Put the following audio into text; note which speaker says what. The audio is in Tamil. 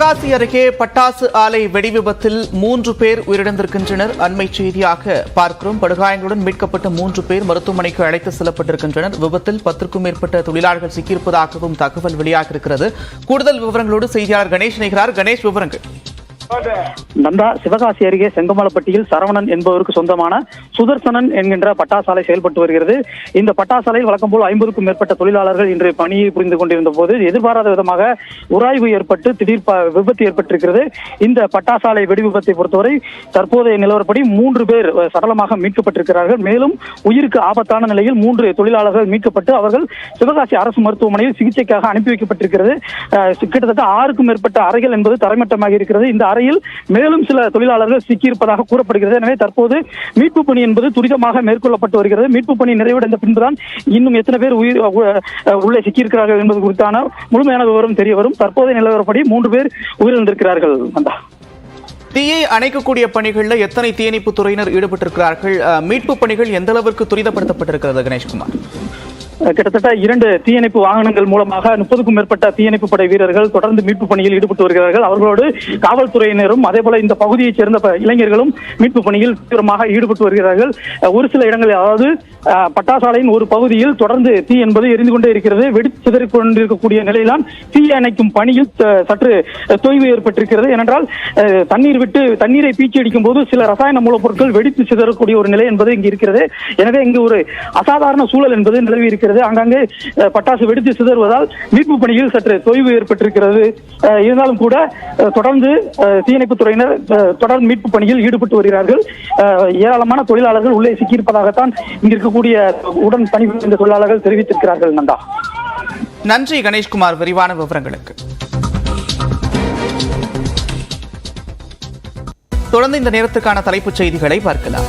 Speaker 1: சிவகாசி அருகே பட்டாசு ஆலை வெடிவிபத்தில் 3 பேர் உயிரிழந்திருக்கின்றனர். அண்மை செய்தியாக பார்க்கிறோம். படுகாயங்களுடன் மீட்கப்பட்ட 3 பேர் மருத்துவமனைக்கு அழைத்து செல்லப்பட்டிருக்கின்றனர். விபத்தில் 10க்கும் மேற்பட்ட தொழிலாளர்கள் சிக்கியிருப்பதாகவும் தகவல் வெளியாக இருக்கிறது. கூடுதல் விவரங்களோடு செய்தியாளர் கணேஷ் இணைகிறார். கணேஷ், விவரங்கள்.
Speaker 2: நந்தா, சிவகாசி அருகே செங்கமலப்பட்டியில் சரவணன் என்பவருக்கு சொந்தமான சுதர்சனன் என்கின்ற பட்டாசாலை செயல்பட்டு வருகிறது. இந்த பட்டாசாலையில் வழக்கம் போல் 50க்கும் மேற்பட்ட தொழிலாளர்கள் இன்று பணியை புரிந்து கொண்டிருந்த போது எதிர்பாராத விதமாக உராய்வு ஏற்பட்டு திடீர் விபத்து ஏற்பட்டிருக்கிறது. இந்த பட்டாசாலை வெடி விபத்தை பொறுத்தவரை தற்போதைய நிலவரப்படி 3 பேர் சடலமாக மீட்கப்பட்டிருக்கிறார்கள். மேலும் உயிருக்கு ஆபத்தான நிலையில் 3 தொழிலாளர்கள் மீட்கப்பட்டு அவர்கள் சிவகாசி அரசு மருத்துவமனையில் சிகிச்சைக்காக அனுப்பி வைக்கப்பட்டிருக்கிறது. கிட்டத்தட்ட 6க்கும் மேற்பட்ட அறைகள் என்பது தரைமட்டமாக இருக்கிறது. இந்த அறையில் மேலும் சில தொழிலாளர்கள் சிக்கியிருப்பதாக கூறப்படுகிறது. எனவே தற்போது மீட்பு பணி என்பது துரிதமாக மேற்கொள்ளப்பட்டு வருகிறது. மீட்பு பணி நிறைவடைந்த பின்புதான் இன்னும் எத்தனை பேர் உள்ளே சிக்கியிருக்கிறார்கள் என்பது குறித்தான முழுமையான விவரம் தெரிய வரும். தற்போதைய நிலவரப்படி 3 பேர் உயிரிழந்திருக்கிறார்கள்.
Speaker 1: தீயை அணைக்கக்கூடிய பணிகளில் எத்தனை தீயணைப்பு துறையினர் ஈடுபட்டிருக்கிறார்கள்? மீட்பு பணிகள் எந்த அளவிற்கு துரிதப்படுத்தப்பட்டிருக்கிறது கணேஷ்குமார்?
Speaker 2: கிட்டத்தட்ட 2 தீயணைப்பு வாகனங்கள் மூலமாக 30க்கும் மேற்பட்ட தீயணைப்பு படை வீரர்கள் தொடர்ந்து மீட்பு பணியில் ஈடுபட்டு வருகிறார்கள். அவர்களோடு காவல்துறையினரும் அதேபோல இந்த பகுதியைச் சேர்ந்த இளைஞர்களும் மீட்பு பணியில் தீவிரமாக ஈடுபட்டு வருகிறார்கள். ஒரு சில இடங்களில், அதாவது பட்டாசாலையின் ஒரு பகுதியில் தொடர்ந்து தீ என்பது எரிந்து கொண்டே இருக்கிறது. வெடித்து சிதறிக் கொண்டிருக்கக்கூடிய நிலையில்தான் தீ அணைக்கும் பணியில் சற்று தொய்வு ஏற்பட்டிருக்கிறது. ஏனென்றால் தண்ணீரை பீச்சி அடிக்கும் போது சில ரசாயன மூலப்பொருட்கள் வெடித்து சிதறக்கூடிய ஒரு நிலை என்பது இங்கு இருக்கிறது. எனவே இங்கு ஒரு அசாதாரண சூழல் என்பது நிலவி இருக்கிறது. அங்கங்கே பட்டாசு வெடித்து சிதறுவதால் மீட்பு பணியில் சற்று தொய்வு ஏற்பட்டிருக்கிறது. இருந்தாலும் கூட தொடர்ந்து தீயணைப்பு துறையினர் தொடர்ந்து மீட்பு பணியில் ஈடுபட்டு வருகிறார்கள். ஏராளமான தொழிலாளர்கள் உள்ளே சிக்கியிருப்பதாகத்தான் இங்கு இருக்கக்கூடிய உடன் பணிபுரிந்த தொழிலாளர்கள் தெரிவித்திருக்கிறார்கள். நந்தா,
Speaker 1: நன்றி கணேஷ்குமார் விரிவான விவரங்களுக்கு. தொடர்ந்து இந்த நேரத்துக்கான தலைப்புச் செய்திகளை பார்க்கலாம்.